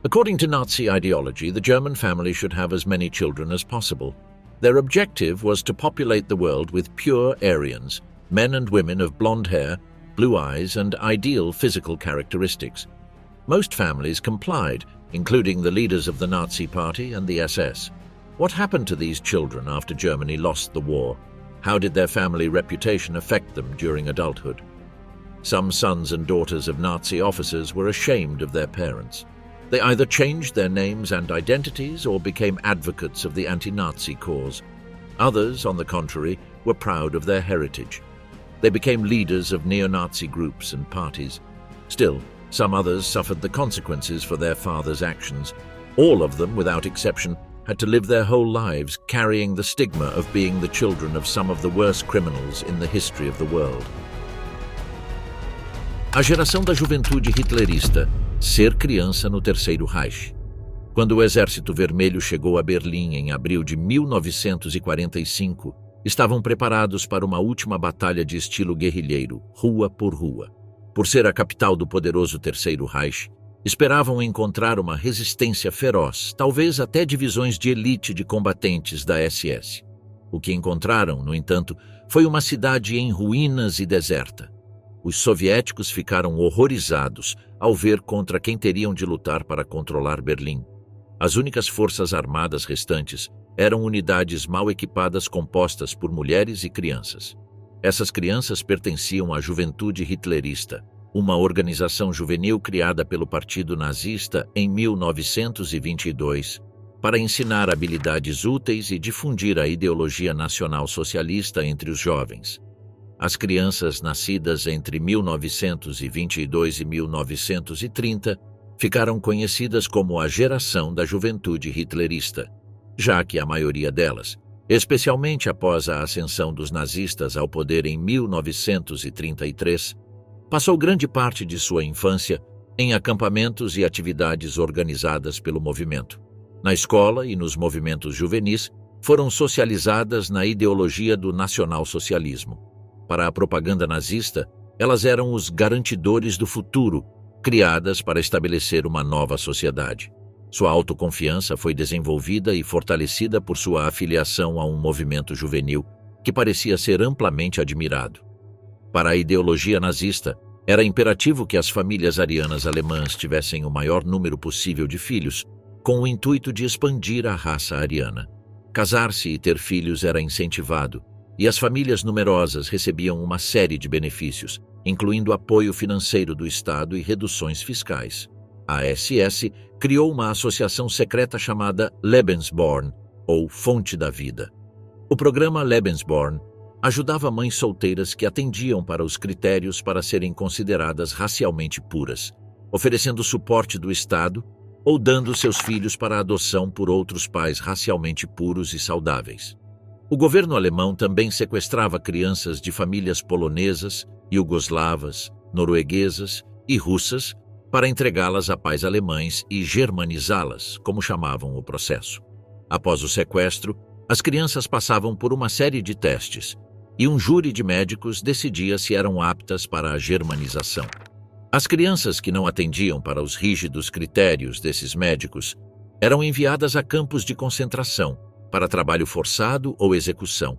According to Nazi ideology, the German family should have as many children as possible. Their objective was to populate the world with pure Aryans, men and women of blonde hair, blue eyes, and ideal physical characteristics. Most families complied, including the leaders of the Nazi Party and the SS. What happened to these children after Germany lost the war? How did their family reputation affect them during adulthood? Some sons and daughters of Nazi officers were ashamed of their parents. They either changed their names and identities or became advocates of the anti-Nazi cause. Others, on the contrary, were proud of their heritage. They became leaders of neo-Nazi groups and parties. Still, some others suffered the consequences for their fathers' actions. All of them, without exception, had to live their whole lives carrying the stigma of being the children of some of the worst criminals in the history of the world. A geração da juventude hitlerista, ser criança no Terceiro Reich. Quando o Exército Vermelho chegou a Berlim em abril de 1945, estavam preparados para uma última batalha de estilo guerrilheiro, rua por rua. Por ser a capital do poderoso Terceiro Reich, esperavam encontrar uma resistência feroz, talvez até divisões de elite de combatentes da SS. O que encontraram, no entanto, foi uma cidade em ruínas e deserta. Os soviéticos ficaram horrorizados ao ver contra quem teriam de lutar para controlar Berlim. As únicas forças armadas restantes eram unidades mal equipadas compostas por mulheres e crianças. Essas crianças pertenciam à Juventude Hitlerista, uma organização juvenil criada pelo Partido Nazista em 1922 para ensinar habilidades úteis e difundir a ideologia nacional-socialista entre os jovens. As crianças nascidas entre 1922 e 1930 ficaram conhecidas como a geração da juventude hitlerista, já que a maioria delas, especialmente após a ascensão dos nazistas ao poder em 1933, passou grande parte de sua infância em acampamentos e atividades organizadas pelo movimento. Na escola e nos movimentos juvenis, foram socializadas na ideologia do nacionalsocialismo. Para a propaganda nazista, elas eram os garantidores do futuro, criadas para estabelecer uma nova sociedade. Sua autoconfiança foi desenvolvida e fortalecida por sua afiliação a um movimento juvenil que parecia ser amplamente admirado. Para a ideologia nazista, era imperativo que as famílias arianas alemãs tivessem o maior número possível de filhos, com o intuito de expandir a raça ariana. Casar-se e ter filhos era incentivado, e as famílias numerosas recebiam uma série de benefícios, incluindo apoio financeiro do Estado e reduções fiscais. A SS criou uma associação secreta chamada Lebensborn, ou Fonte da Vida. O programa Lebensborn ajudava mães solteiras que atendiam para os critérios para serem consideradas racialmente puras, oferecendo suporte do Estado ou dando seus filhos para adoção por outros pais racialmente puros e saudáveis. O governo alemão também sequestrava crianças de famílias polonesas, iugoslavas, norueguesas e russas para entregá-las a pais alemães e germanizá-las, como chamavam o processo. Após o sequestro, as crianças passavam por uma série de testes e um júri de médicos decidia se eram aptas para a germanização. As crianças que não atendiam para os rígidos critérios desses médicos eram enviadas a campos de concentração para trabalho forçado ou execução.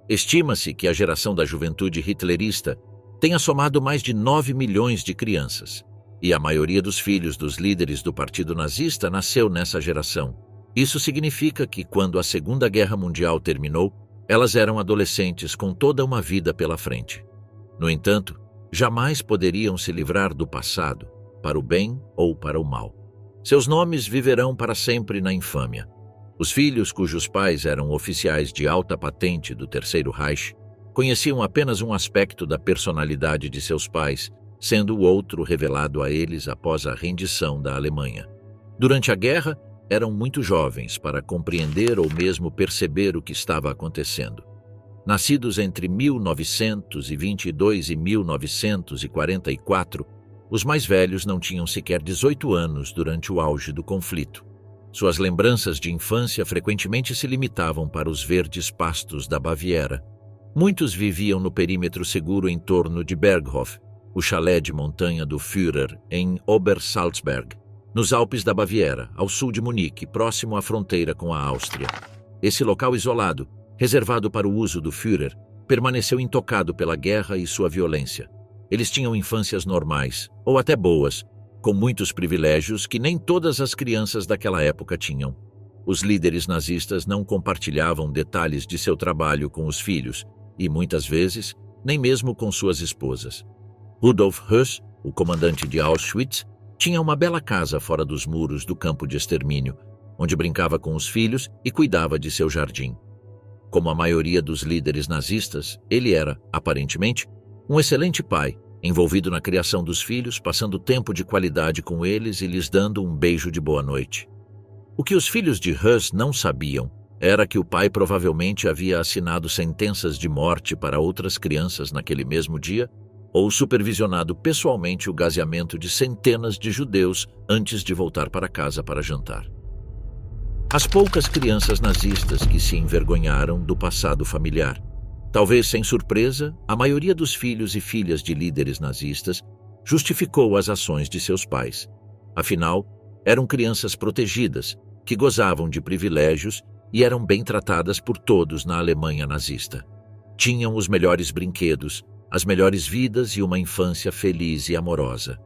Estima-se que a geração da juventude hitlerista tenha somado mais de 9 milhões de crianças, e a maioria dos filhos dos líderes do Partido Nazista nasceu nessa geração. Isso significa que, quando a Segunda Guerra Mundial terminou, elas eram adolescentes com toda uma vida pela frente. No entanto, jamais poderiam se livrar do passado, para o bem ou para o mal. Seus nomes viverão para sempre na infâmia. Os filhos cujos pais eram oficiais de alta patente do Terceiro Reich conheciam apenas um aspecto da personalidade de seus pais, sendo o outro revelado a eles após a rendição da Alemanha. Durante a guerra, eram muito jovens para compreender ou mesmo perceber o que estava acontecendo. Nascidos entre 1922 e 1944, os mais velhos não tinham sequer 18 anos durante o auge do conflito. Suas lembranças de infância frequentemente se limitavam para os verdes pastos da Baviera. Muitos viviam no perímetro seguro em torno de Berghof, o chalé de montanha do Führer em Obersalzberg, nos Alpes da Baviera, ao sul de Munique, próximo à fronteira com a Áustria. Esse local isolado, reservado para o uso do Führer, permaneceu intocado pela guerra e sua violência. Eles tinham infâncias normais, ou até boas, com muitos privilégios que nem todas as crianças daquela época tinham. Os líderes nazistas não compartilhavam detalhes de seu trabalho com os filhos e, muitas vezes, nem mesmo com suas esposas. Rudolf Höss, o comandante de Auschwitz, tinha uma bela casa fora dos muros do campo de extermínio, onde brincava com os filhos e cuidava de seu jardim. Como a maioria dos líderes nazistas, ele era, aparentemente, um excelente pai, envolvido na criação dos filhos, passando tempo de qualidade com eles e lhes dando um beijo de boa noite. O que os filhos de Höss não sabiam era que o pai provavelmente havia assinado sentenças de morte para outras crianças naquele mesmo dia ou supervisionado pessoalmente o gaseamento de centenas de judeus antes de voltar para casa para jantar. As poucas crianças nazistas que se envergonharam do passado familiar. Talvez sem surpresa, a maioria dos filhos e filhas de líderes nazistas justificou as ações de seus pais. Afinal, eram crianças protegidas, que gozavam de privilégios e eram bem tratadas por todos na Alemanha nazista. Tinham os melhores brinquedos, as melhores vidas e uma infância feliz e amorosa.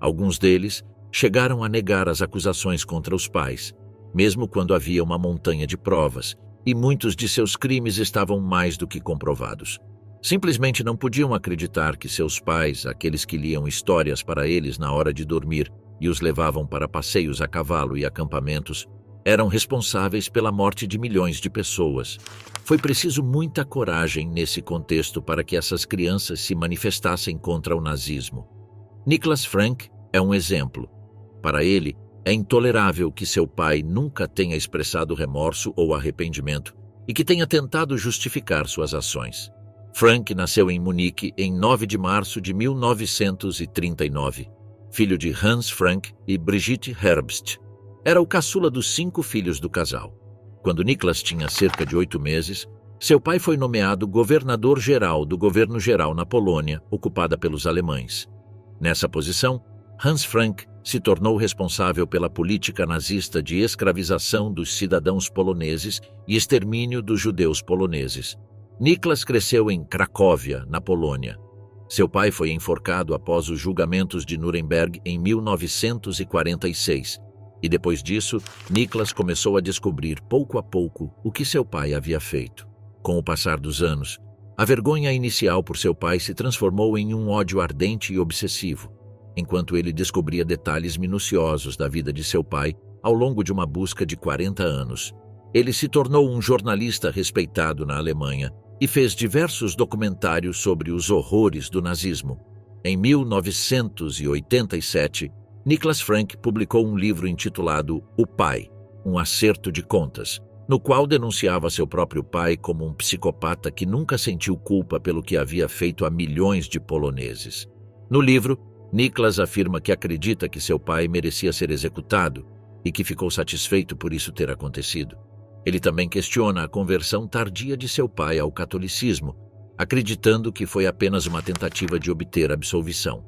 Alguns deles chegaram a negar as acusações contra os pais, mesmo quando havia uma montanha de provas, e muitos de seus crimes estavam mais do que comprovados. Simplesmente não podiam acreditar que seus pais, aqueles que liam histórias para eles na hora de dormir e os levavam para passeios a cavalo e acampamentos, eram responsáveis pela morte de milhões de pessoas. Foi preciso muita coragem nesse contexto para que essas crianças se manifestassem contra o nazismo. Niklas Frank é um exemplo. Para ele, é intolerável que seu pai nunca tenha expressado remorso ou arrependimento e que tenha tentado justificar suas ações. Frank nasceu em Munique em 9 de março de 1939, filho de Hans Frank e Brigitte Herbst. Era o caçula dos 5 filhos do casal. Quando Niklas tinha cerca de 8 meses, seu pai foi nomeado governador-geral do governo geral na Polônia, ocupada pelos alemães. Nessa posição, Hans Frank se tornou responsável pela política nazista de escravização dos cidadãos poloneses e extermínio dos judeus poloneses. Niklas cresceu em Cracóvia, na Polônia. Seu pai foi enforcado após os julgamentos de Nuremberg em 1946. E depois disso, Niklas começou a descobrir pouco a pouco o que seu pai havia feito. Com o passar dos anos, a vergonha inicial por seu pai se transformou em um ódio ardente e obsessivo, enquanto ele descobria detalhes minuciosos da vida de seu pai ao longo de uma busca de 40 anos. Ele se tornou um jornalista respeitado na Alemanha e fez diversos documentários sobre os horrores do nazismo. Em 1987, Niklas Frank publicou um livro intitulado O Pai, um acerto de contas, no qual denunciava seu próprio pai como um psicopata que nunca sentiu culpa pelo que havia feito a milhões de poloneses. No livro, Niklas afirma que acredita que seu pai merecia ser executado e que ficou satisfeito por isso ter acontecido. Ele também questiona a conversão tardia de seu pai ao catolicismo, acreditando que foi apenas uma tentativa de obter absolvição.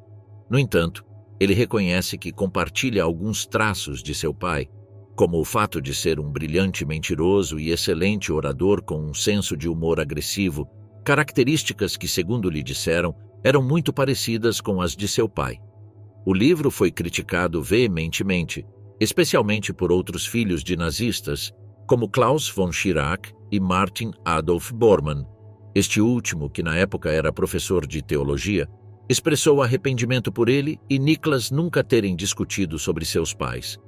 No entanto, ele reconhece que compartilha alguns traços de seu pai, como o fato de ser um brilhante mentiroso e excelente orador com um senso de humor agressivo, características que, segundo lhe disseram, eram muito parecidas com as de seu pai. O livro foi criticado veementemente, especialmente por outros filhos de nazistas, como Klaus von Schirach e Martin Adolf Bormann. Este último, que na época era professor de teologia, expressou arrependimento por ele e Niklas nunca terem discutido sobre seus pais.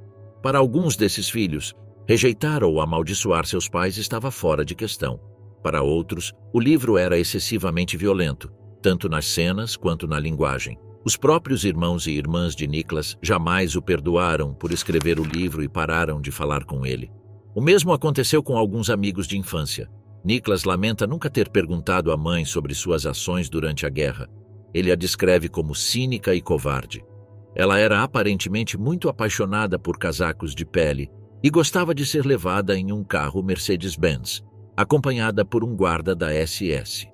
Para alguns desses filhos, rejeitar ou amaldiçoar seus pais estava fora de questão. Para outros, o livro era excessivamente violento, tanto nas cenas quanto na linguagem. Os próprios irmãos e irmãs de Niklas jamais o perdoaram por escrever o livro e pararam de falar com ele. O mesmo aconteceu com alguns amigos de infância. Niklas lamenta nunca ter perguntado à mãe sobre suas ações durante a guerra. Ele a descreve como cínica e covarde. Ela era aparentemente muito apaixonada por casacos de pele e gostava de ser levada em um carro Mercedes-Benz, acompanhada por um guarda da SS.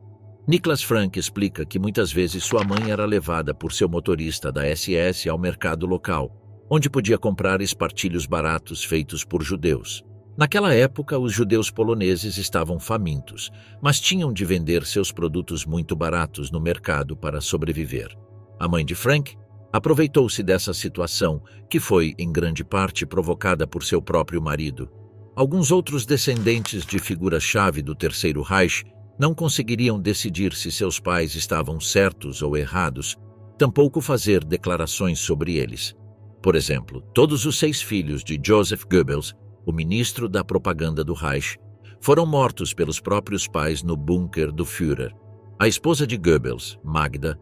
Niklas Frank explica que muitas vezes sua mãe era levada por seu motorista da SS ao mercado local, onde podia comprar espartilhos baratos feitos por judeus. Naquela época, os judeus poloneses estavam famintos, mas tinham de vender seus produtos muito baratos no mercado para sobreviver. A mãe de Frank aproveitou-se dessa situação, que foi, em grande parte, provocada por seu próprio marido. Alguns outros descendentes de figuras-chave do Terceiro Reich não conseguiriam decidir se seus pais estavam certos ou errados, tampouco fazer declarações sobre eles. Por exemplo, todos os 6 filhos de Joseph Goebbels, o ministro da propaganda do Reich, foram mortos pelos próprios pais no bunker do Führer. A esposa de Goebbels, Magda,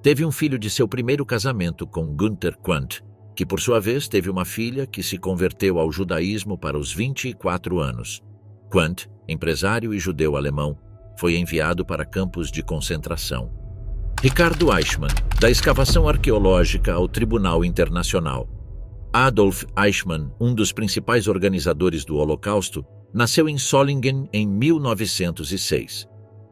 teve um filho de seu primeiro casamento com Günther Quandt, que por sua vez teve uma filha que se converteu ao judaísmo para os 24 anos. Quandt, empresário e judeu alemão, foi enviado para campos de concentração. Ricardo Eichmann, da escavação arqueológica ao Tribunal Internacional. Adolf Eichmann, um dos principais organizadores do Holocausto, nasceu em Solingen em 1906.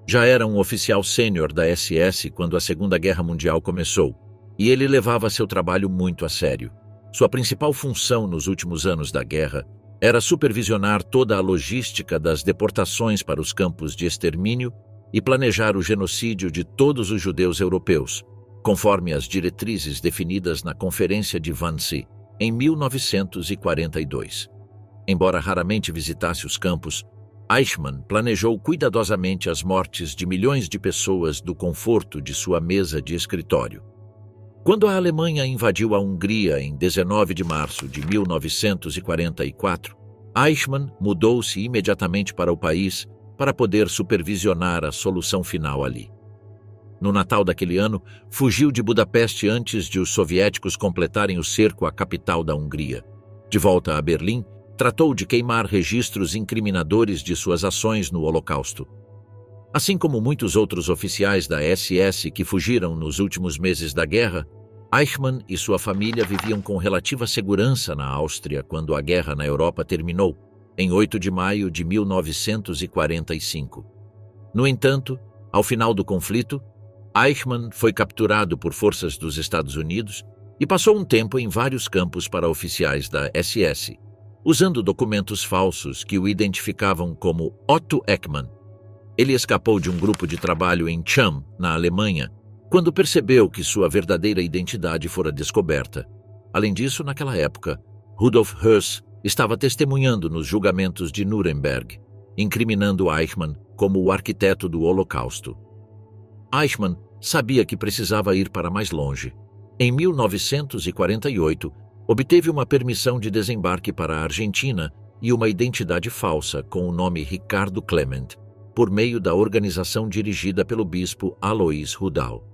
Já era um oficial sênior da SS quando a Segunda Guerra Mundial começou, e ele levava seu trabalho muito a sério. Sua principal função nos últimos anos da guerra era supervisionar toda a logística das deportações para os campos de extermínio e planejar o genocídio de todos os judeus europeus, conforme as diretrizes definidas na Conferência de Wannsee, em 1942. Embora raramente visitasse os campos, Eichmann planejou cuidadosamente as mortes de milhões de pessoas do conforto de sua mesa de escritório. Quando a Alemanha invadiu a Hungria em 19 de março de 1944, Eichmann mudou-se imediatamente para o país para poder supervisionar a solução final ali. No Natal daquele ano, fugiu de Budapeste antes de os soviéticos completarem o cerco à capital da Hungria. De volta a Berlim, tratou de queimar registros incriminadores de suas ações no Holocausto. Assim como muitos outros oficiais da SS que fugiram nos últimos meses da guerra, Eichmann e sua família viviam com relativa segurança na Áustria quando a guerra na Europa terminou, em 8 de maio de 1945. No entanto, ao final do conflito, Eichmann foi capturado por forças dos Estados Unidos e passou um tempo em vários campos para oficiais da SS, usando documentos falsos que o identificavam como Otto Eckmann. Ele escapou de um grupo de trabalho em Cham, na Alemanha, quando percebeu que sua verdadeira identidade fora descoberta. Além disso, naquela época, Rudolf Höss estava testemunhando nos julgamentos de Nuremberg, incriminando Eichmann como o arquiteto do Holocausto. Eichmann sabia que precisava ir para mais longe. Em 1948, obteve uma permissão de desembarque para a Argentina e uma identidade falsa com o nome Ricardo Clement, por meio da organização dirigida pelo bispo Alois Rudal.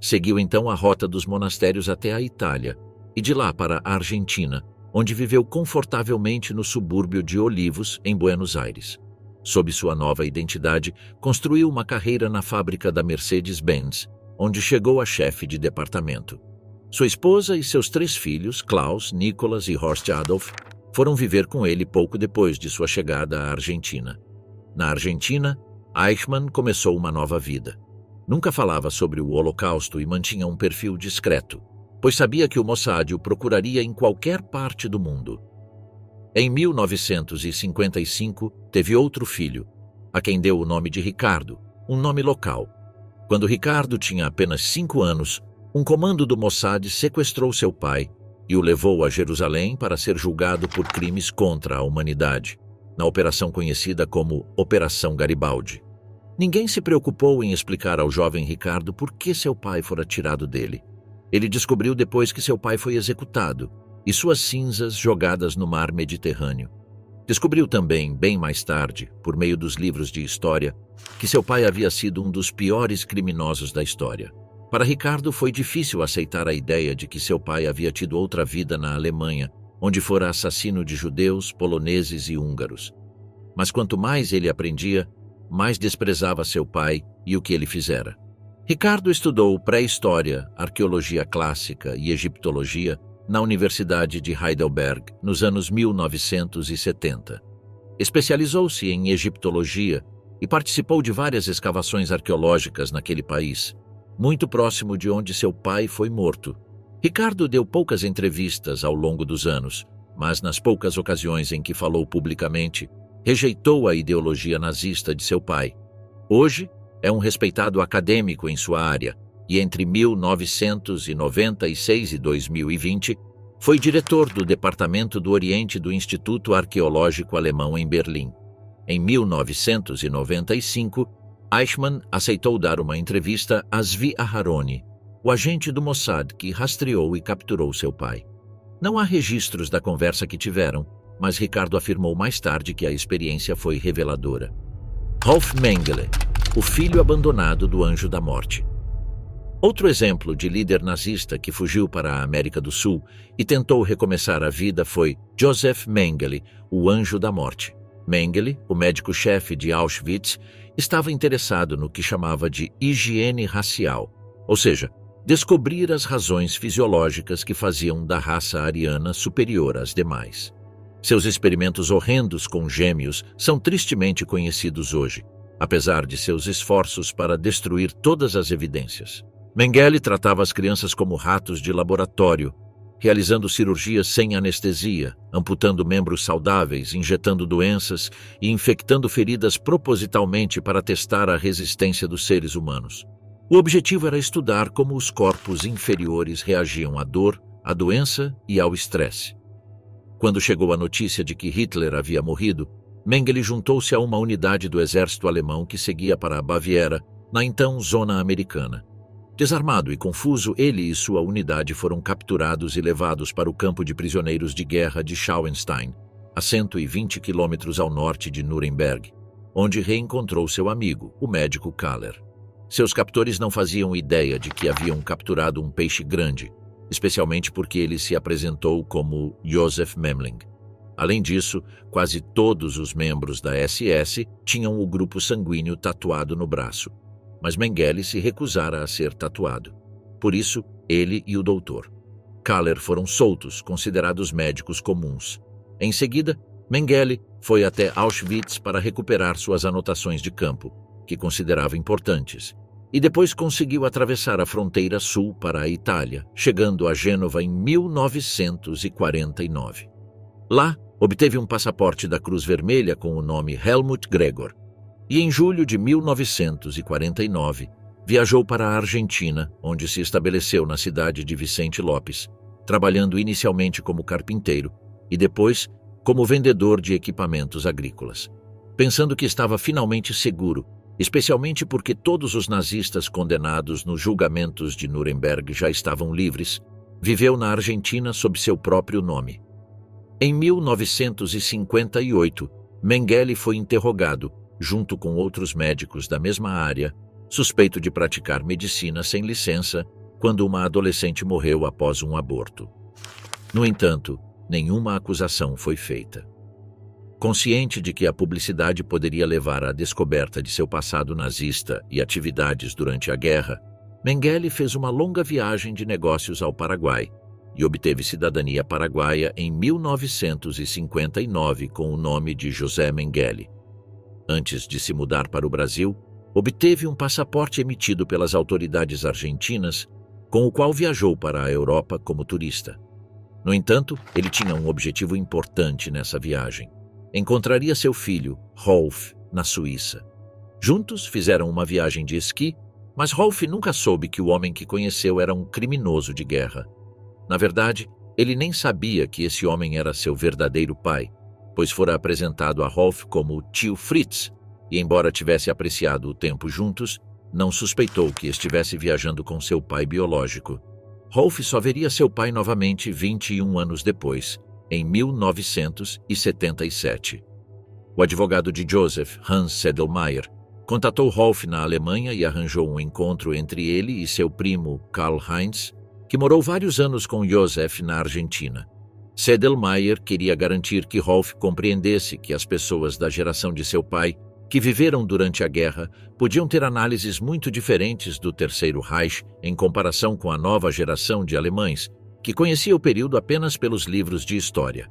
Seguiu então a rota dos monastérios até a Itália e de lá para a Argentina, onde viveu confortavelmente no subúrbio de Olivos, em Buenos Aires. Sob sua nova identidade, construiu uma carreira na fábrica da Mercedes-Benz, onde chegou a chefe de departamento. Sua esposa e seus 3 filhos, Klaus, Nicholas e Horst Adolf, foram viver com ele pouco depois de sua chegada à Argentina. Na Argentina, Eichmann começou uma nova vida. Nunca falava sobre o Holocausto e mantinha um perfil discreto, pois sabia que o Mossad o procuraria em qualquer parte do mundo. Em 1955, teve outro filho, a quem deu o nome de Ricardo, um nome local. Quando Ricardo tinha apenas 5 anos, um comando do Mossad sequestrou seu pai e o levou a Jerusalém para ser julgado por crimes contra a humanidade, na operação conhecida como Operação Garibaldi. Ninguém se preocupou em explicar ao jovem Ricardo por que seu pai fora tirado dele. Ele descobriu depois que seu pai foi executado e suas cinzas jogadas no mar Mediterrâneo. Descobriu também, bem mais tarde, por meio dos livros de história, que seu pai havia sido um dos piores criminosos da história. Para Ricardo foi difícil aceitar a ideia de que seu pai havia tido outra vida na Alemanha, onde fora assassino de judeus, poloneses e húngaros. Mas quanto mais ele aprendia, mais desprezava seu pai e o que ele fizera. Ricardo estudou pré-história, arqueologia clássica e egiptologia na Universidade de Heidelberg nos anos 1970. Especializou-se em egiptologia e participou de várias escavações arqueológicas naquele país, muito próximo de onde seu pai foi morto. Ricardo deu poucas entrevistas ao longo dos anos, mas nas poucas ocasiões em que falou publicamente, rejeitou a ideologia nazista de seu pai. Hoje, é um respeitado acadêmico em sua área e entre 1996 e 2020 foi diretor do Departamento do Oriente do Instituto Arqueológico Alemão em Berlim. Em 1995, Eichmann aceitou dar uma entrevista a Zvi Aharoni, o agente do Mossad que rastreou e capturou seu pai. Não há registros da conversa que tiveram, mas Ricardo afirmou mais tarde que a experiência foi reveladora. Rolf Mengele, o filho abandonado do Anjo da Morte. Outro exemplo de líder nazista que fugiu para a América do Sul e tentou recomeçar a vida foi Josef Mengele, o Anjo da Morte. Mengele, o médico-chefe de Auschwitz, estava interessado no que chamava de higiene racial, ou seja, descobrir as razões fisiológicas que faziam da raça ariana superior às demais. Seus experimentos horrendos com gêmeos são tristemente conhecidos hoje, apesar de seus esforços para destruir todas as evidências. Mengele tratava as crianças como ratos de laboratório, realizando cirurgias sem anestesia, amputando membros saudáveis, injetando doenças e infectando feridas propositalmente para testar a resistência dos seres humanos. O objetivo era estudar como os corpos inferiores reagiam à dor, à doença e ao estresse. Quando chegou a notícia de que Hitler havia morrido, Mengele juntou-se a uma unidade do exército alemão que seguia para a Baviera, na então zona americana. Desarmado e confuso, ele e sua unidade foram capturados e levados para o campo de prisioneiros de guerra de Schauenstein, a 120 quilômetros ao norte de Nuremberg, onde reencontrou seu amigo, o médico Kaller. Seus captores não faziam ideia de que haviam capturado um peixe grande, especialmente porque ele se apresentou como Josef Memling. Além disso, quase todos os membros da SS tinham o grupo sanguíneo tatuado no braço, mas Mengele se recusara a ser tatuado. Por isso, ele e o doutor Kaller foram soltos, considerados médicos comuns. Em seguida, Mengele foi até Auschwitz para recuperar suas anotações de campo, que considerava importantes, e depois conseguiu atravessar a fronteira sul para a Itália, chegando a Gênova em 1949. Lá, obteve um passaporte da Cruz Vermelha com o nome Helmut Gregor, e em julho de 1949 viajou para a Argentina, onde se estabeleceu na cidade de Vicente Lopes, trabalhando inicialmente como carpinteiro e depois como vendedor de equipamentos agrícolas. Pensando que estava finalmente seguro, especialmente porque todos os nazistas condenados nos julgamentos de Nuremberg já estavam livres, viveu na Argentina sob seu próprio nome. Em 1958, Mengele foi interrogado, junto com outros médicos da mesma área, suspeito de praticar medicina sem licença, quando uma adolescente morreu após um aborto. No entanto, nenhuma acusação foi feita. Consciente de que a publicidade poderia levar à descoberta de seu passado nazista e atividades durante a guerra, Mengele fez uma longa viagem de negócios ao Paraguai e obteve cidadania paraguaia em 1959 com o nome de José Mengele. Antes de se mudar para o Brasil, obteve um passaporte emitido pelas autoridades argentinas, com o qual viajou para a Europa como turista. No entanto, ele tinha um objetivo importante nessa viagem. Encontraria seu filho, Rolf, na Suíça. Juntos fizeram uma viagem de esqui, mas Rolf nunca soube que o homem que conheceu era um criminoso de guerra. Na verdade, ele nem sabia que esse homem era seu verdadeiro pai, pois fora apresentado a Rolf como tio Fritz, e embora tivesse apreciado o tempo juntos, não suspeitou que estivesse viajando com seu pai biológico. Rolf só veria seu pai novamente 21 anos depois, em 1977. O advogado de Josef, Hans Sedlmayr, contatou Rolf na Alemanha e arranjou um encontro entre ele e seu primo Karl-Heinz, que morou vários anos com Josef na Argentina. Sedlmayr queria garantir que Rolf compreendesse que as pessoas da geração de seu pai, que viveram durante a guerra, podiam ter análises muito diferentes do Terceiro Reich em comparação com a nova geração de alemães, que conhecia o período apenas pelos livros de história.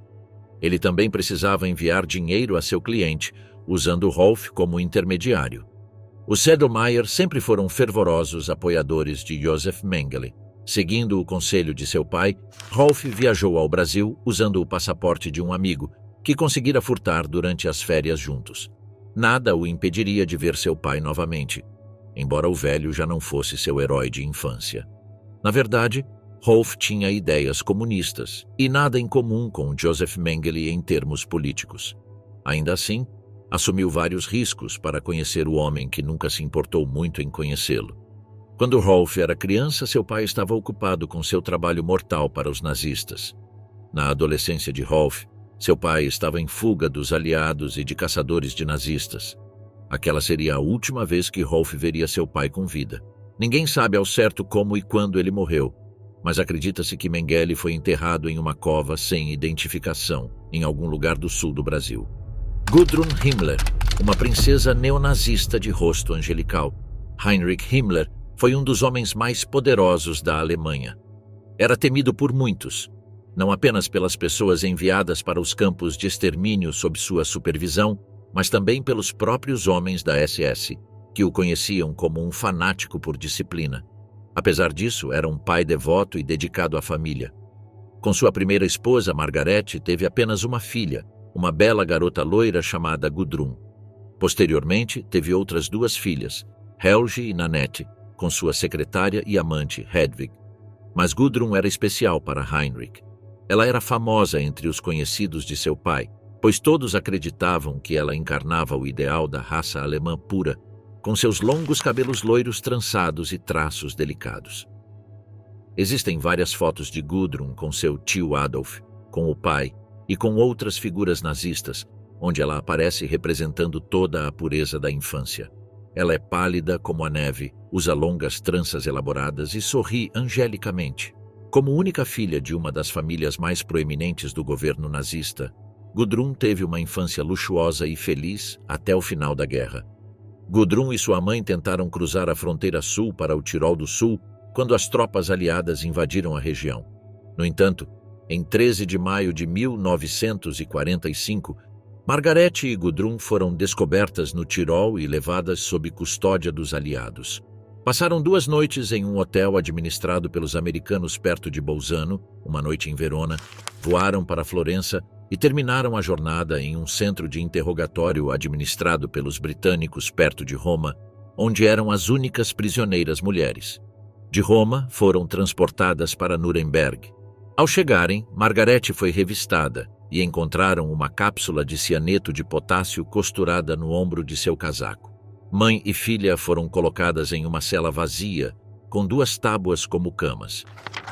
Ele também precisava enviar dinheiro a seu cliente, usando Rolf como intermediário. Os Sedlmayr sempre foram fervorosos apoiadores de Josef Mengele, Seguindo o conselho de seu pai, Rolf viajou ao Brasil usando o passaporte de um amigo, que conseguira furtar durante as férias juntos. Nada o impediria de ver seu pai novamente, embora o velho já não fosse seu herói de infância. Na verdade, Rolf tinha ideias comunistas e nada em comum com Joseph Mengele em termos políticos. Ainda assim, assumiu vários riscos para conhecer o homem que nunca se importou muito em conhecê-lo. Quando Rolf era criança, seu pai estava ocupado com seu trabalho mortal para os nazistas. Na adolescência de Rolf, seu pai estava em fuga dos aliados e de caçadores de nazistas. Aquela seria a última vez que Rolf veria seu pai com vida. Ninguém sabe ao certo como e quando ele morreu, mas acredita-se que Mengele foi enterrado em uma cova sem identificação, em algum lugar do sul do Brasil. Gudrun Himmler, uma princesa neonazista de rosto angelical. Heinrich Himmler foi um dos homens mais poderosos da Alemanha. Era temido por muitos, não apenas pelas pessoas enviadas para os campos de extermínio sob sua supervisão, mas também pelos próprios homens da SS, que o conheciam como um fanático por disciplina. Apesar disso, era um pai devoto e dedicado à família. Com sua primeira esposa, Margarete, teve apenas uma filha, uma bela garota loira chamada Gudrun. Posteriormente, teve outras duas filhas, Helgi e Nanette, com sua secretária e amante, Hedwig. Mas Gudrun era especial para Heinrich. Ela era famosa entre os conhecidos de seu pai, pois todos acreditavam que ela encarnava o ideal da raça alemã pura, com seus longos cabelos loiros trançados e traços delicados. Existem várias fotos de Gudrun com seu tio Adolf, com o pai e com outras figuras nazistas, onde ela aparece representando toda a pureza da infância. Ela é pálida como a neve, usa longas tranças elaboradas e sorri angelicamente. Como única filha de uma das famílias mais proeminentes do governo nazista, Gudrun teve uma infância luxuosa e feliz até o final da guerra. Gudrun e sua mãe tentaram cruzar a fronteira sul para o Tirol do Sul quando as tropas aliadas invadiram a região. No entanto, em 13 de maio de 1945, Margarete e Gudrun foram descobertas no Tirol e levadas sob custódia dos aliados. Passaram 2 noites em um hotel administrado pelos americanos perto de Bolzano, uma noite em Verona, voaram para Florença e terminaram a jornada em um centro de interrogatório administrado pelos britânicos perto de Roma, onde eram as únicas prisioneiras mulheres. De Roma, foram transportadas para Nuremberg. Ao chegarem, Margarete foi revistada e encontraram uma cápsula de cianeto de potássio costurada no ombro de seu casaco. Mãe e filha foram colocadas em uma cela vazia, com 2 tábuas como camas.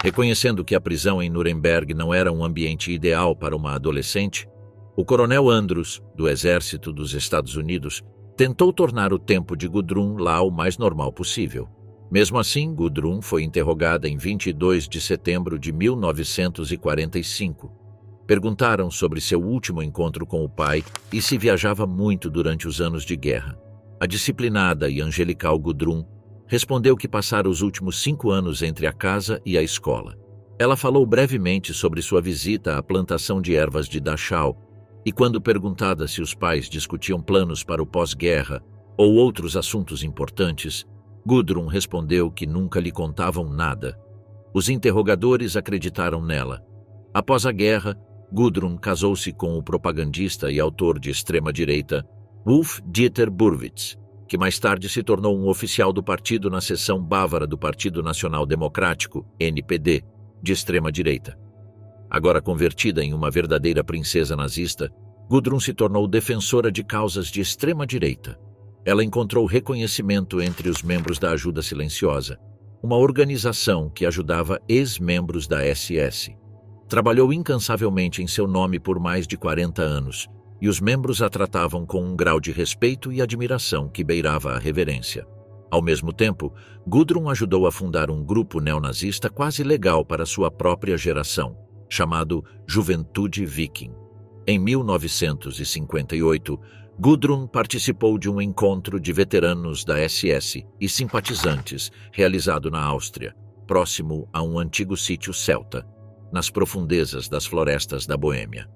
Reconhecendo que a prisão em Nuremberg não era um ambiente ideal para uma adolescente, o coronel Andrews, do Exército dos Estados Unidos, tentou tornar o tempo de Gudrun lá o mais normal possível. Mesmo assim, Gudrun foi interrogada em 22 de setembro de 1945. Perguntaram sobre seu último encontro com o pai e se viajava muito durante os anos de guerra. A disciplinada e angelical Gudrun respondeu que passara os últimos 5 anos entre a casa e a escola. Ela falou brevemente sobre sua visita à plantação de ervas de Dachau e, quando perguntada se os pais discutiam planos para o pós-guerra ou outros assuntos importantes, Gudrun respondeu que nunca lhe contavam nada. Os interrogadores acreditaram nela. Após a guerra, Gudrun casou-se com o propagandista e autor de extrema-direita Wolf-Dieter Burwitz, que mais tarde se tornou um oficial do partido na seção bávara do Partido Nacional Democrático, NPD, de extrema-direita. Agora convertida em uma verdadeira princesa nazista, Gudrun se tornou defensora de causas de extrema-direita. Ela encontrou reconhecimento entre os membros da Ajuda Silenciosa, uma organização que ajudava ex-membros da SS. Trabalhou incansavelmente em seu nome por mais de 40 anos, e os membros a tratavam com um grau de respeito e admiração que beirava a reverência. Ao mesmo tempo, Gudrun ajudou a fundar um grupo neonazista quase legal para sua própria geração, chamado Juventude Viking. Em 1958, Gudrun participou de um encontro de veteranos da SS e simpatizantes realizado na Áustria, próximo a um antigo sítio celta, nas profundezas das florestas da Boêmia.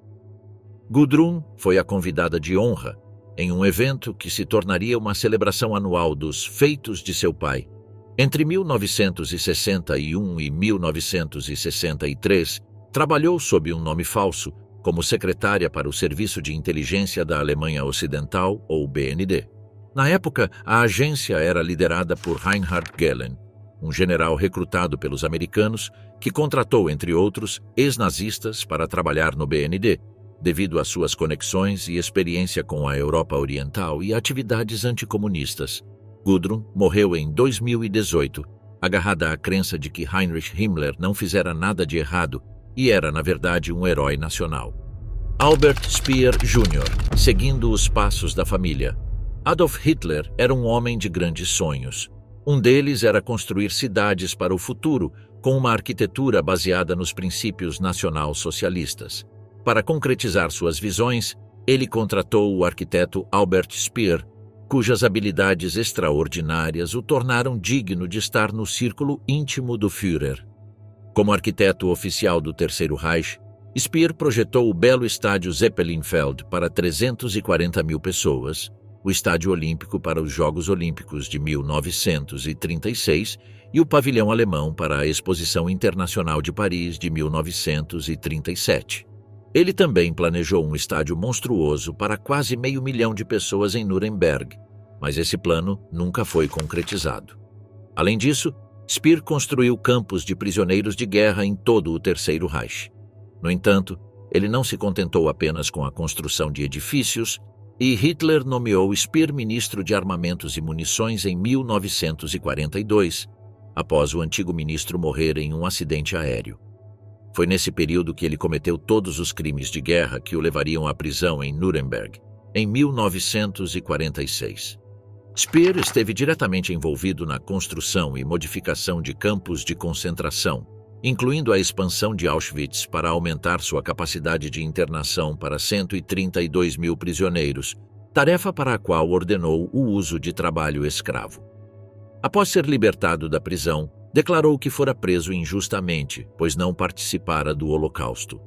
Gudrun foi a convidada de honra em um evento que se tornaria uma celebração anual dos feitos de seu pai. Entre 1961 e 1963, trabalhou sob um nome falso como secretária para o Serviço de Inteligência da Alemanha Ocidental, ou BND. Na época, a agência era liderada por Reinhard Gehlen, um general recrutado pelos americanos que contratou, entre outros, ex-nazistas para trabalhar no BND, devido às suas conexões e experiência com a Europa Oriental e atividades anticomunistas. Gudrun morreu em 2018, agarrada à crença de que Heinrich Himmler não fizera nada de errado e era, na verdade, um herói nacional. Albert Speer Jr., seguindo os passos da família. Adolf Hitler era um homem de grandes sonhos. Um deles era construir cidades para o futuro com uma arquitetura baseada nos princípios nacional-socialistas. Para concretizar suas visões, ele contratou o arquiteto Albert Speer, cujas habilidades extraordinárias o tornaram digno de estar no círculo íntimo do Führer. Como arquiteto oficial do Terceiro Reich, Speer projetou o belo estádio Zeppelinfeld para 340 mil pessoas, o estádio olímpico para os Jogos Olímpicos de 1936 e o pavilhão alemão para a Exposição Internacional de Paris de 1937. Ele também planejou um estádio monstruoso para quase 500 mil de pessoas em Nuremberg, mas esse plano nunca foi concretizado. Além disso, Speer construiu campos de prisioneiros de guerra em todo o Terceiro Reich. No entanto, ele não se contentou apenas com a construção de edifícios, e Hitler nomeou Speer ministro de Armamentos e Munições em 1942, após o antigo ministro morrer em um acidente aéreo. Foi nesse período que ele cometeu todos os crimes de guerra que o levariam à prisão em Nuremberg, em 1946. Speer esteve diretamente envolvido na construção e modificação de campos de concentração, incluindo a expansão de Auschwitz para aumentar sua capacidade de internação para 132 mil prisioneiros, tarefa para a qual ordenou o uso de trabalho escravo. Após ser libertado da prisão, declarou que fora preso injustamente, pois não participara do Holocausto.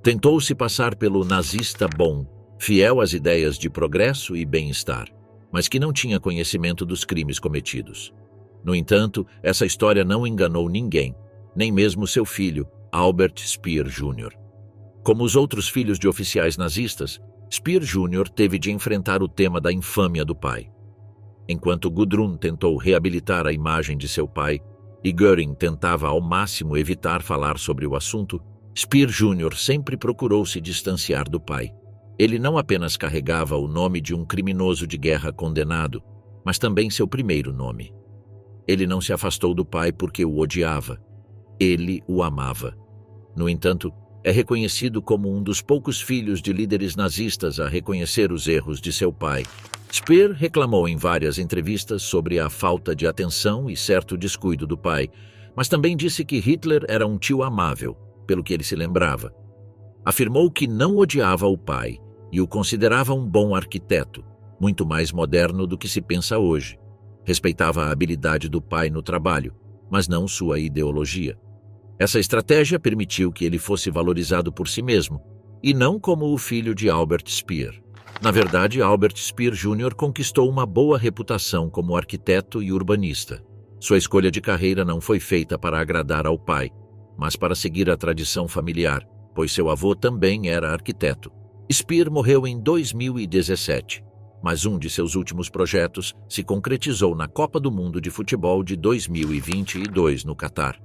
Tentou se passar pelo nazista bom, fiel às ideias de progresso e bem-estar, mas que não tinha conhecimento dos crimes cometidos. No entanto, essa história não enganou ninguém, nem mesmo seu filho, Albert Speer Jr. Como os outros filhos de oficiais nazistas, Speer Jr. teve de enfrentar o tema da infâmia do pai. Enquanto Gudrun tentou reabilitar a imagem de seu pai, e Göring tentava ao máximo evitar falar sobre o assunto, Speer Jr. sempre procurou se distanciar do pai. Ele não apenas carregava o nome de um criminoso de guerra condenado, mas também seu primeiro nome. Ele não se afastou do pai porque o odiava. Ele o amava. No entanto, é reconhecido como um dos poucos filhos de líderes nazistas a reconhecer os erros de seu pai. Speer reclamou em várias entrevistas sobre a falta de atenção e certo descuido do pai, mas também disse que Hitler era um tio amável, pelo que ele se lembrava. Afirmou que não odiava o pai e o considerava um bom arquiteto, muito mais moderno do que se pensa hoje. Respeitava a habilidade do pai no trabalho, mas não sua ideologia. Essa estratégia permitiu que ele fosse valorizado por si mesmo, e não como o filho de Albert Speer. Na verdade, Albert Speer Jr. conquistou uma boa reputação como arquiteto e urbanista. Sua escolha de carreira não foi feita para agradar ao pai, mas para seguir a tradição familiar, pois seu avô também era arquiteto. Speer morreu em 2017, mas um de seus últimos projetos se concretizou na Copa do Mundo de Futebol de 2022 no Catar.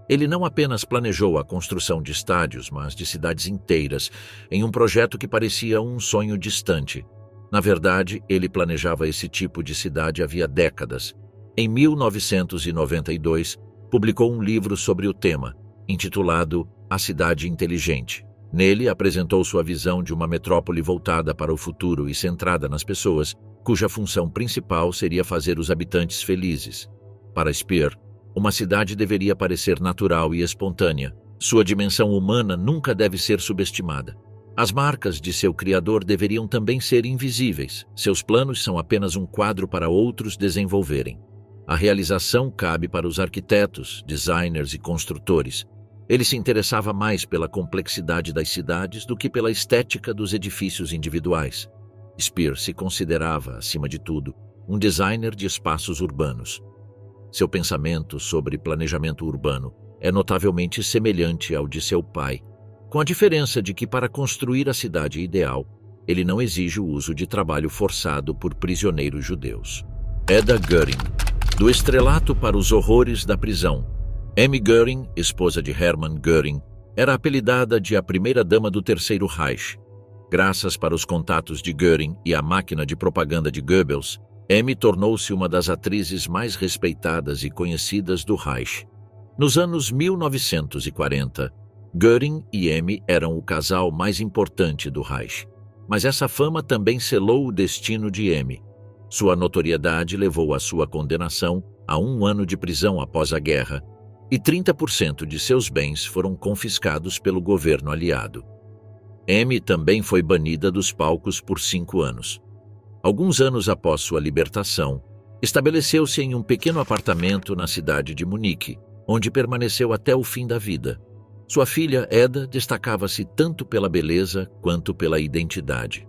Ele não apenas planejou a construção de estádios, mas de cidades inteiras, em um projeto que parecia um sonho distante. Na verdade, ele planejava esse tipo de cidade havia décadas. Em 1992, publicou um livro sobre o tema, intitulado A Cidade Inteligente. Nele, apresentou sua visão de uma metrópole voltada para o futuro e centrada nas pessoas, cuja função principal seria fazer os habitantes felizes. Para Speer, uma cidade deveria parecer natural e espontânea. Sua dimensão humana nunca deve ser subestimada. As marcas de seu criador deveriam também ser invisíveis. Seus planos são apenas um quadro para outros desenvolverem. A realização cabe para os arquitetos, designers e construtores. Ele se interessava mais pela complexidade das cidades do que pela estética dos edifícios individuais. Speer se considerava, acima de tudo, um designer de espaços urbanos. Seu pensamento sobre planejamento urbano é notavelmente semelhante ao de seu pai, com a diferença de que, para construir a cidade ideal, ele não exige o uso de trabalho forçado por prisioneiros judeus. Eda Göring. Do estrelato para os horrores da prisão. Emmy Göring, esposa de Hermann Göring, era apelidada de a primeira-dama do Terceiro Reich. Graças para os contatos de Göring e a máquina de propaganda de Goebbels, Emmy tornou-se uma das atrizes mais respeitadas e conhecidas do Reich. Nos anos 1940, Göring e Emmy eram o casal mais importante do Reich. Mas essa fama também selou o destino de Emmy. Sua notoriedade levou à sua condenação a 1 ano de prisão após a guerra, e 30% de seus bens foram confiscados pelo governo aliado. Emmy também foi banida dos palcos por 5 anos. Alguns anos após sua libertação, estabeleceu-se em um pequeno apartamento na cidade de Munique, onde permaneceu até o fim da vida. Sua filha, Eda, destacava-se tanto pela beleza quanto pela identidade.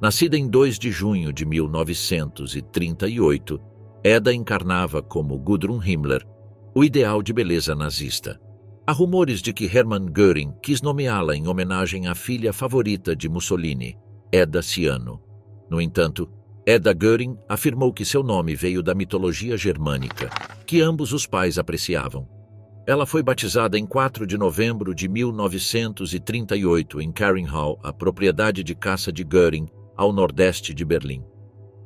Nascida em 2 de junho de 1938, Eda encarnava como Gudrun Himmler o ideal de beleza nazista. Há rumores de que Hermann Göring quis nomeá-la em homenagem à filha favorita de Mussolini, Eda Ciano. No entanto, Eda Göring afirmou que seu nome veio da mitologia germânica, que ambos os pais apreciavam. Ela foi batizada em 4 de novembro de 1938 em Karinhall, a propriedade de caça de Göring, ao nordeste de Berlim.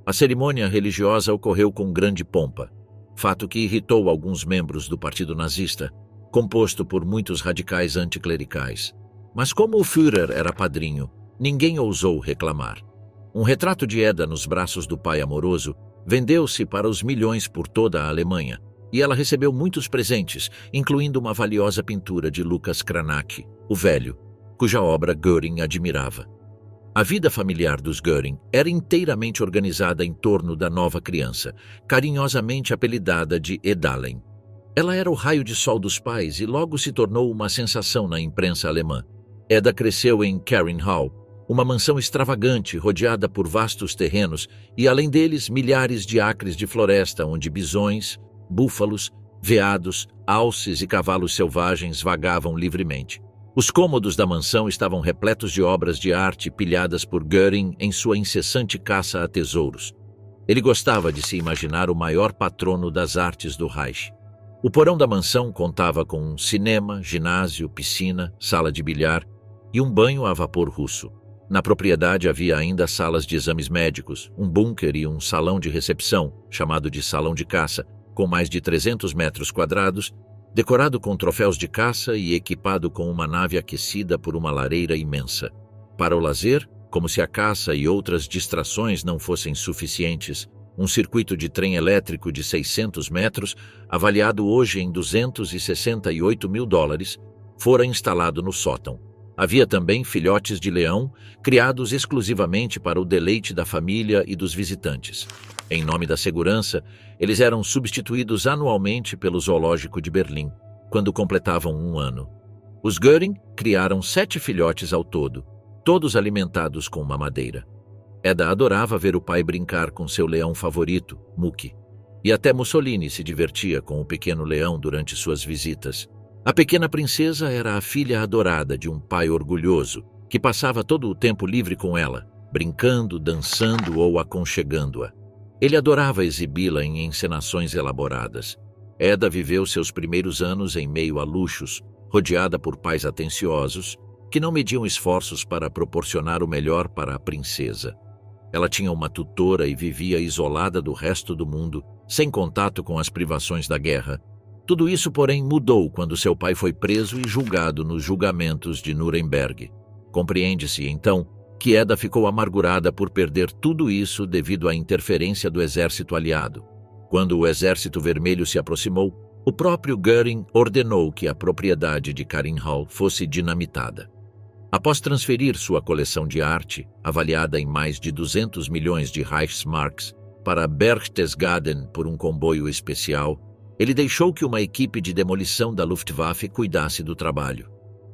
A cerimônia religiosa ocorreu com grande pompa, fato que irritou alguns membros do Partido Nazista, composto por muitos radicais anticlericais. Mas como o Führer era padrinho, ninguém ousou reclamar. Um retrato de Eda nos braços do pai amoroso vendeu-se para os milhões por toda a Alemanha, e ela recebeu muitos presentes, incluindo uma valiosa pintura de Lucas Cranach, o Velho, cuja obra Göring admirava. A vida familiar dos Göring era inteiramente organizada em torno da nova criança, carinhosamente apelidada de Edalen. Ela era o raio de sol dos pais e logo se tornou uma sensação na imprensa alemã. Eda cresceu em Karinhall, uma mansão extravagante rodeada por vastos terrenos e, além deles, milhares de acres de floresta onde bisões, búfalos, veados, alces e cavalos selvagens vagavam livremente. Os cômodos da mansão estavam repletos de obras de arte pilhadas por Göring em sua incessante caça a tesouros. Ele gostava de se imaginar o maior patrono das artes do Reich. O porão da mansão contava com um cinema, ginásio, piscina, sala de bilhar e um banho a vapor russo. Na propriedade havia ainda salas de exames médicos, um bunker e um salão de recepção, chamado de salão de caça, com mais de 300 metros quadrados, decorado com troféus de caça e equipado com uma nave aquecida por uma lareira imensa. Para o lazer, como se a caça e outras distrações não fossem suficientes, um circuito de trem elétrico de 600 metros, avaliado hoje em $268 mil, fora instalado no sótão. Havia também filhotes de leão, criados exclusivamente para o deleite da família e dos visitantes. Em nome da segurança, eles eram substituídos anualmente pelo Zoológico de Berlim, quando completavam 1 ano. Os Göring criaram 7 filhotes ao todo, todos alimentados com mamadeira. Eda adorava ver o pai brincar com seu leão favorito, Muki, e até Mussolini se divertia com o pequeno leão durante suas visitas. A pequena princesa era a filha adorada de um pai orgulhoso, que passava todo o tempo livre com ela, brincando, dançando ou aconchegando-a. Ele adorava exibi-la em encenações elaboradas. Eda viveu seus primeiros anos em meio a luxos, rodeada por pais atenciosos, que não mediam esforços para proporcionar o melhor para a princesa. Ela tinha uma tutora e vivia isolada do resto do mundo, sem contato com as privações da guerra. Tudo isso, porém, mudou quando seu pai foi preso e julgado nos julgamentos de Nuremberg. Compreende-se, então, que Eda ficou amargurada por perder tudo isso devido à interferência do exército aliado. Quando o Exército Vermelho se aproximou, o próprio Göring ordenou que a propriedade de Karinhall fosse dinamitada. Após transferir sua coleção de arte, avaliada em mais de 200 milhões de Reichsmarks, para Berchtesgaden por um comboio especial, ele deixou que uma equipe de demolição da Luftwaffe cuidasse do trabalho.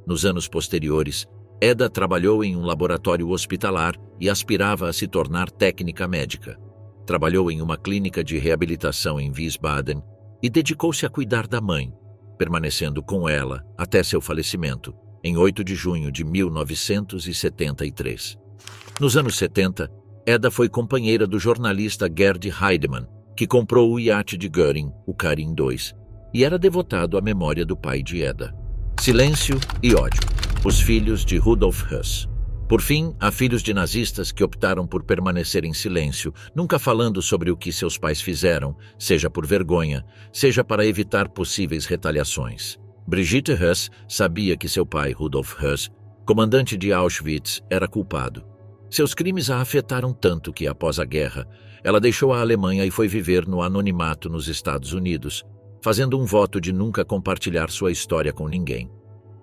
Nos anos posteriores, Eda trabalhou em um laboratório hospitalar e aspirava a se tornar técnica médica. Trabalhou em uma clínica de reabilitação em Wiesbaden e dedicou-se a cuidar da mãe, permanecendo com ela até seu falecimento, em 8 de junho de 1973. Nos anos 70, Eda foi companheira do jornalista Gerd Heidemann, que comprou o iate de Göring, o Karin II, e era devotado à memória do pai de Eda. Silêncio e ódio. Os filhos de Rudolf Höss. Por fim, há filhos de nazistas que optaram por permanecer em silêncio, nunca falando sobre o que seus pais fizeram, seja por vergonha, seja para evitar possíveis retaliações. Brigitte Höss sabia que seu pai, Rudolf Höss, comandante de Auschwitz, era culpado. Seus crimes a afetaram tanto que, após a guerra, ela deixou a Alemanha e foi viver no anonimato nos Estados Unidos, fazendo um voto de nunca compartilhar sua história com ninguém.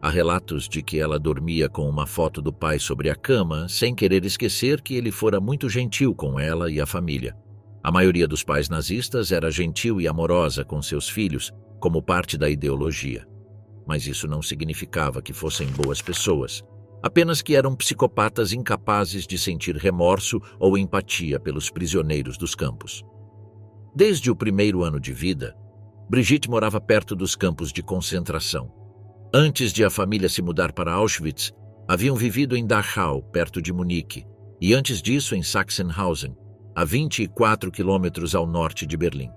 Há relatos de que ela dormia com uma foto do pai sobre a cama, sem querer esquecer que ele fora muito gentil com ela e a família. A maioria dos pais nazistas era gentil e amorosa com seus filhos, como parte da ideologia. Mas isso não significava que fossem boas pessoas, apenas que eram psicopatas incapazes de sentir remorso ou empatia pelos prisioneiros dos campos. Desde o primeiro ano de vida, Brigitte morava perto dos campos de concentração. Antes de a família se mudar para Auschwitz, haviam vivido em Dachau, perto de Munique, e antes disso em Sachsenhausen, a 24 quilômetros ao norte de Berlim.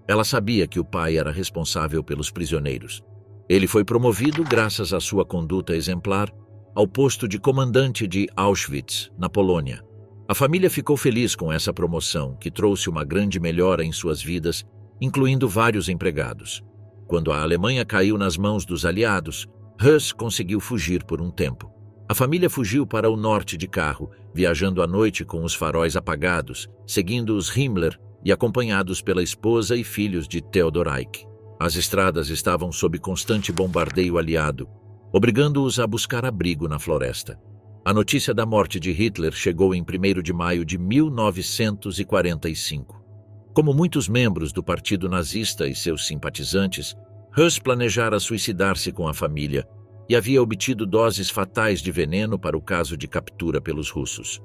Ela sabia que o pai era responsável pelos prisioneiros. Ele foi promovido, graças à sua conduta exemplar, ao posto de comandante de Auschwitz, na Polônia. A família ficou feliz com essa promoção, que trouxe uma grande melhora em suas vidas, incluindo vários empregados. Quando a Alemanha caiu nas mãos dos aliados, Höss conseguiu fugir por um tempo. A família fugiu para o norte de carro, viajando à noite com os faróis apagados, seguindo os Himmler e acompanhados pela esposa e filhos de Theodor Eick. As estradas estavam sob constante bombardeio aliado, obrigando-os a buscar abrigo na floresta. A notícia da morte de Hitler chegou em 1º de maio de 1945. Como muitos membros do Partido Nazista e seus simpatizantes, Höss planejara suicidar-se com a família e havia obtido doses fatais de veneno para o caso de captura pelos russos.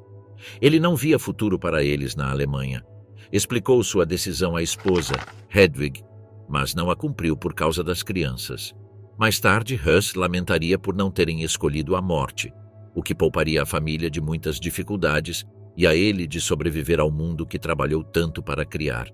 Ele não via futuro para eles na Alemanha. Explicou sua decisão à esposa, Hedwig, mas não a cumpriu por causa das crianças. Mais tarde, Höss lamentaria por não terem escolhido a morte, o que pouparia a família de muitas dificuldades e a ele de sobreviver ao mundo que trabalhou tanto para criar.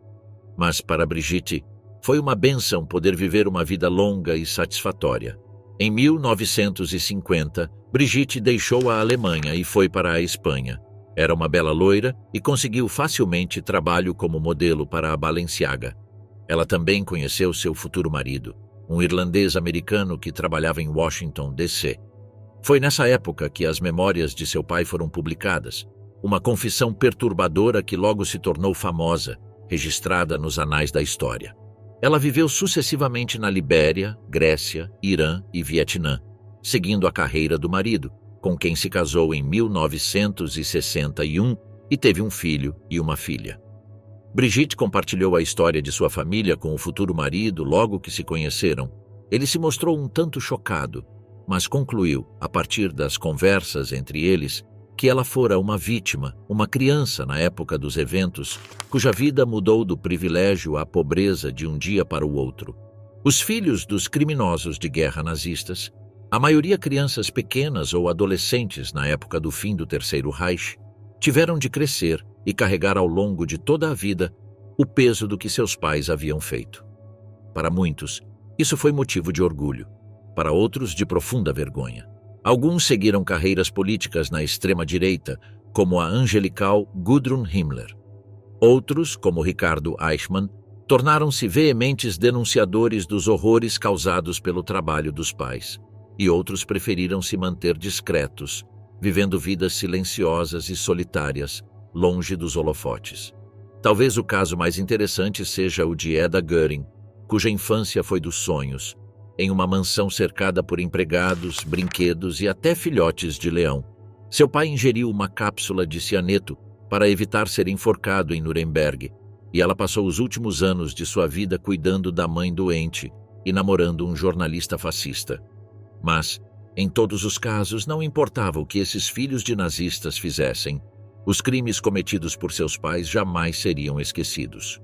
Mas para Brigitte, foi uma bênção poder viver uma vida longa e satisfatória. Em 1950, Brigitte deixou a Alemanha e foi para a Espanha. Era uma bela loira e conseguiu facilmente trabalho como modelo para a Balenciaga. Ela também conheceu seu futuro marido, um irlandês-americano que trabalhava em Washington, D.C. Foi nessa época que as memórias de seu pai foram publicadas, uma confissão perturbadora que logo se tornou famosa, registrada nos anais da história. Ela viveu sucessivamente na Libéria, Grécia, Irã e Vietnã, seguindo a carreira do marido, com quem se casou em 1961 e teve um filho e uma filha. Brigitte compartilhou a história de sua família com o futuro marido logo que se conheceram. Ele se mostrou um tanto chocado, mas concluiu, a partir das conversas entre eles, que ela fora uma vítima, uma criança na época dos eventos, cuja vida mudou do privilégio à pobreza de um dia para o outro. Os filhos dos criminosos de guerra nazistas, a maioria crianças pequenas ou adolescentes na época do fim do Terceiro Reich, tiveram de crescer e carregar ao longo de toda a vida o peso do que seus pais haviam feito. Para muitos, isso foi motivo de orgulho, para outros de profunda vergonha. Alguns seguiram carreiras políticas na extrema-direita, como a angelical Gudrun Himmler. Outros, como Ricardo Eichmann, tornaram-se veementes denunciadores dos horrores causados pelo trabalho dos pais. E outros preferiram se manter discretos, vivendo vidas silenciosas e solitárias, longe dos holofotes. Talvez o caso mais interessante seja o de Eda Göring, cuja infância foi dos sonhos, em uma mansão cercada por empregados, brinquedos e até filhotes de leão. Seu pai ingeriu uma cápsula de cianeto para evitar ser enforcado em Nuremberg, e ela passou os últimos anos de sua vida cuidando da mãe doente e namorando um jornalista fascista. Mas, em todos os casos, não importava o que esses filhos de nazistas fizessem, os crimes cometidos por seus pais jamais seriam esquecidos.